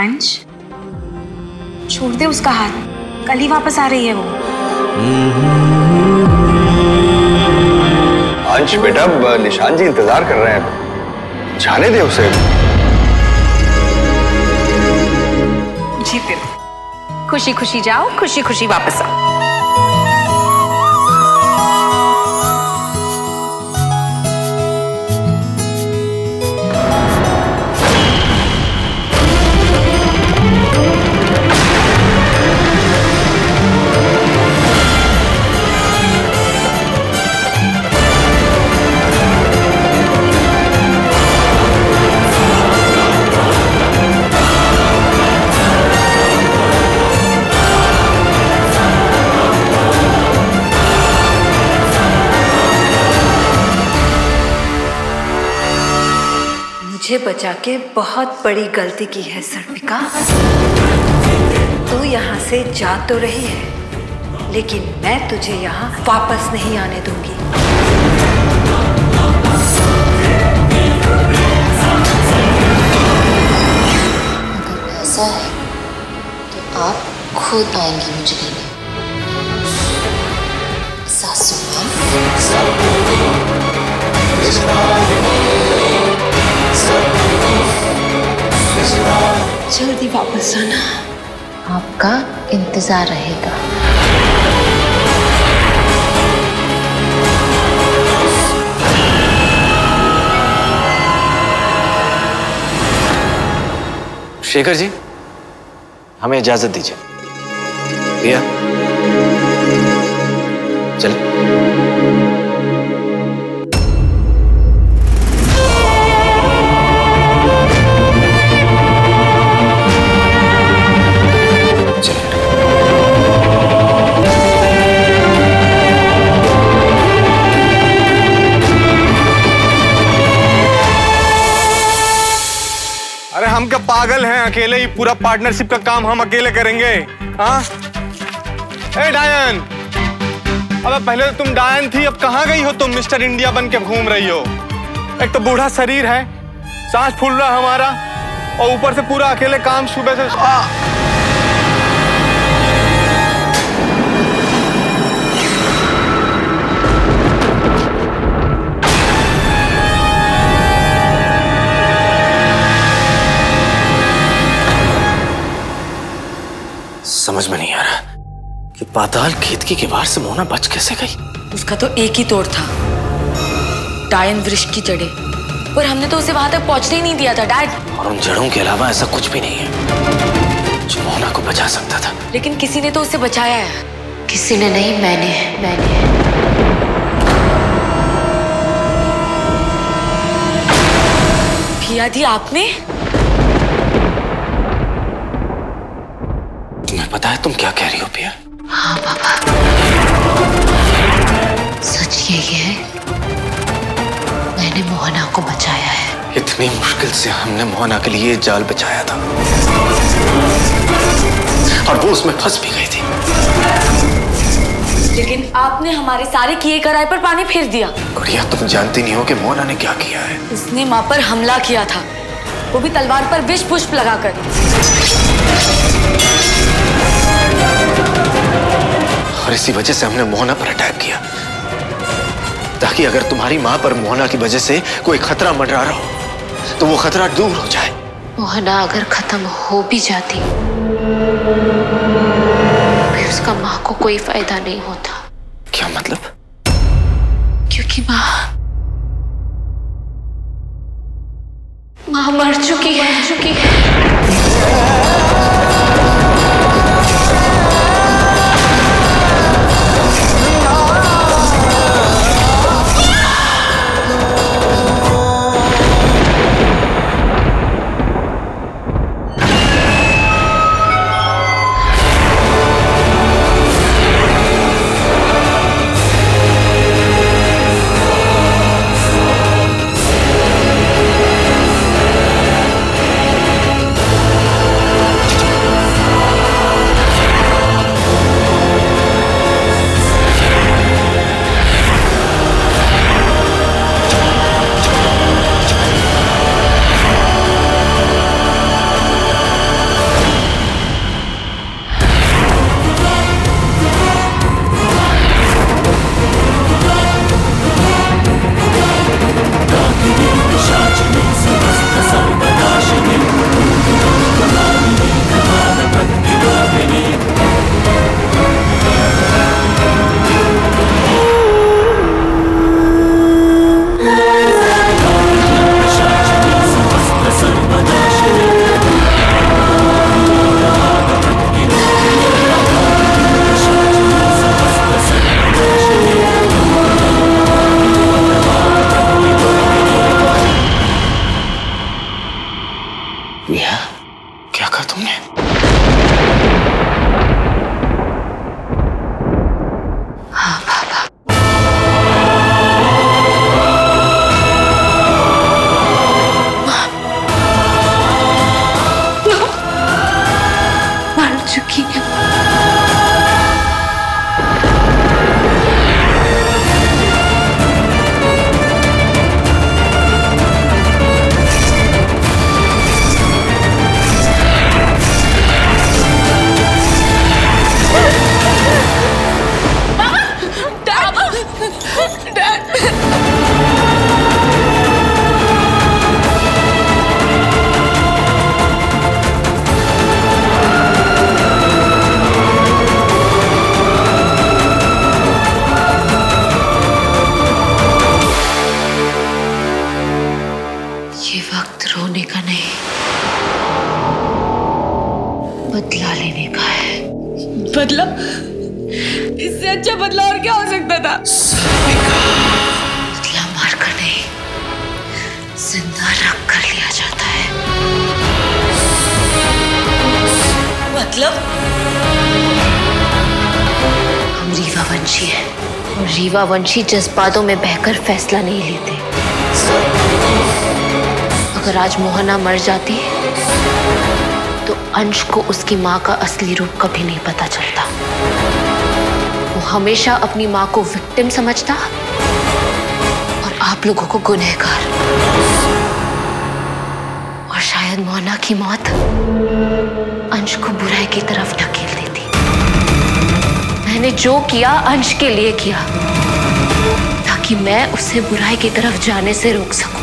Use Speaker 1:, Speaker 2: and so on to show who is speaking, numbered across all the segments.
Speaker 1: अंश, छोड़ दे उसका हाथ, कल ही वापस आ रही है वो।
Speaker 2: अंश बेटा, निशान जी इंतजार कर रहे हैं, जाने दे उसे।
Speaker 1: जी फिर खुशी खुशी जाओ, खुशी खुशी वापस आओ।
Speaker 3: मुझे बचा के बहुत बड़ी गलती की है सर्पिका। तू यहाँ से जा तो रही है, लेकिन मैं तुझे यहाँ वापस नहीं आने दूंगी।
Speaker 4: अगर ऐसा है तो आप खुद आएंगी मुझे लेने। सासू
Speaker 3: जल्दी वापस आना,
Speaker 4: आपका इंतजार रहेगा।
Speaker 5: शेखर जी, हमें इजाजत दीजिए। भैया चल।
Speaker 2: अरे हम क्या पागल हैं? अकेले ही पूरा पार्टनरशिप का काम हम अकेले करेंगे? हाँ? ए डायन, अब पहले तो तुम डायन थी, अब कहाँ गई हो तुम? मिस्टर इंडिया बन के घूम रही हो। एक तो बूढ़ा शरीर है, सांस फूल रहा हमारा, और ऊपर से पूरा अकेले काम सुबह से।
Speaker 5: समझ में नहीं आ रहा कि पाताल खेत की किवाड़ से मोना बच कैसे गई।
Speaker 3: उसका तो एक ही तोड़ था, डायन वृक्ष की जड़ें, और हमने तो उसे वहां तक पहुंचने ही नहीं दिया था डैड।
Speaker 5: और उन जड़ों के अलावा ऐसा कुछ भी नहीं है जो मोना को बचा सकता था।
Speaker 3: लेकिन किसी ने तो उसे बचाया है।
Speaker 4: किसी ने नहीं, मैंने।
Speaker 3: पिया दी आपने?
Speaker 5: तुम्हें पता है तुम क्या कह रही हो पिया?
Speaker 4: हाँ पापा, सच यही है, मैंने मोहना को बचाया है।
Speaker 5: इतनी मुश्किल से हमने मोहना के लिए जाल बिछाया था और वो उसमें फंस भी गई थी।
Speaker 3: लेकिन आपने हमारे सारे किए कराए पर पानी फेर दिया।
Speaker 5: गुड़िया, तुम जानती नहीं हो कि मोहना ने क्या किया है।
Speaker 3: उसने माँ पर हमला किया था, वो भी तलवार पर विष पुष्प लगाकर।
Speaker 5: और इसी वजह से हमने मोहना पर अटैक किया, ताकि अगर तुम्हारी माँ पर मोहना की वजह से कोई खतरा मंडरा रहा हो तो वो खतरा दूर हो जाए।
Speaker 4: मोहना अगर खत्म हो भी जाती फिर उसका माँ को कोई फायदा नहीं होता।
Speaker 5: क्या मतलब?
Speaker 4: क्योंकि माँ मर चुकी है।
Speaker 5: देखा तुमने?
Speaker 3: हाँ पापा। मर चुकी है। ये वक्त रोने का नहीं, बदला लेने का है।
Speaker 6: बदला? इससे अच्छा बदला और क्या हो सकता था?
Speaker 3: बदला मार कर नहीं, जिंदा रख कर लिया जाता है।
Speaker 6: मतलब?
Speaker 3: हम रीवा वंशी हैं और रीवा वंशी जज्बातों में बहकर फैसला नहीं लेते। अगर आज मोहना मर जाती तो अंश को उसकी माँ का असली रूप कभी नहीं पता चलता। वो हमेशा अपनी माँ को विक्टिम समझता और आप लोगों को गुनहगार। और शायद मोहना की मौत अंश को बुराई की तरफ ढकेल देती। मैंने जो किया अंश के लिए किया, ताकि मैं उसे बुराई की तरफ जाने से रोक सकूं,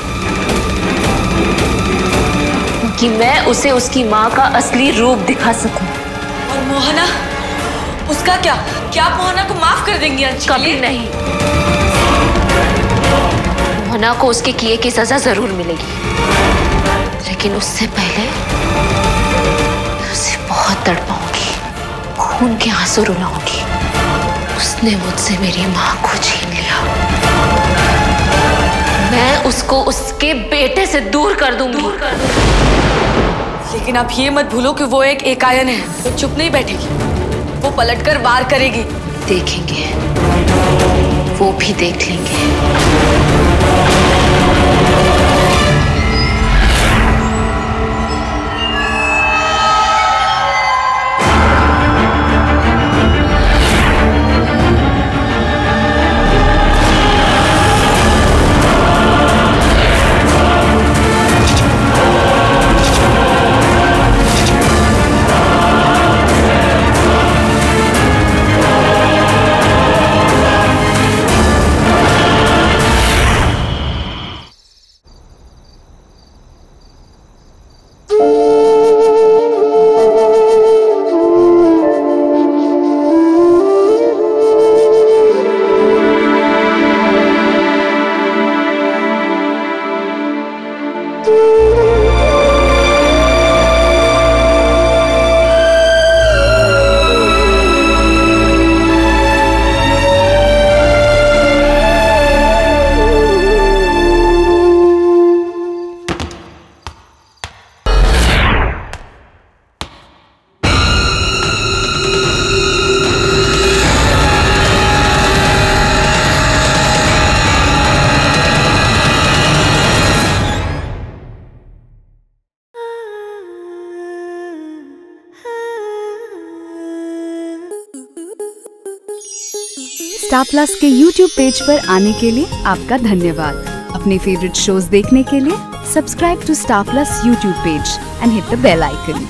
Speaker 3: कि मैं उसे उसकी माँ का असली रूप दिखा सकूं।
Speaker 6: और मोहना, उसका क्या? क्या आप मोहना को माफ कर देंगी अंश के लिए?
Speaker 3: कभी नहीं। मोहना को उसके किए की सजा जरूर मिलेगी, लेकिन उससे पहले उसे बहुत तड़पाऊंगी, खून के आंसू रुलाऊंगी। उसने मुझसे मेरी माँ को छीन लिया, मैं उसको उसके बेटे से दूर कर दूंगी।
Speaker 6: लेकिन आप ये मत भूलो कि वो एक एकायन है, वो चुप नहीं बैठेगी, वो पलटकर वार करेगी।
Speaker 3: देखेंगे, वो भी देख लेंगे।
Speaker 7: स्टार प्लस के YouTube पेज पर आने के लिए आपका धन्यवाद। अपने फेवरेट शोज देखने के लिए subscribe to star plus YouTube page and hit the bell icon.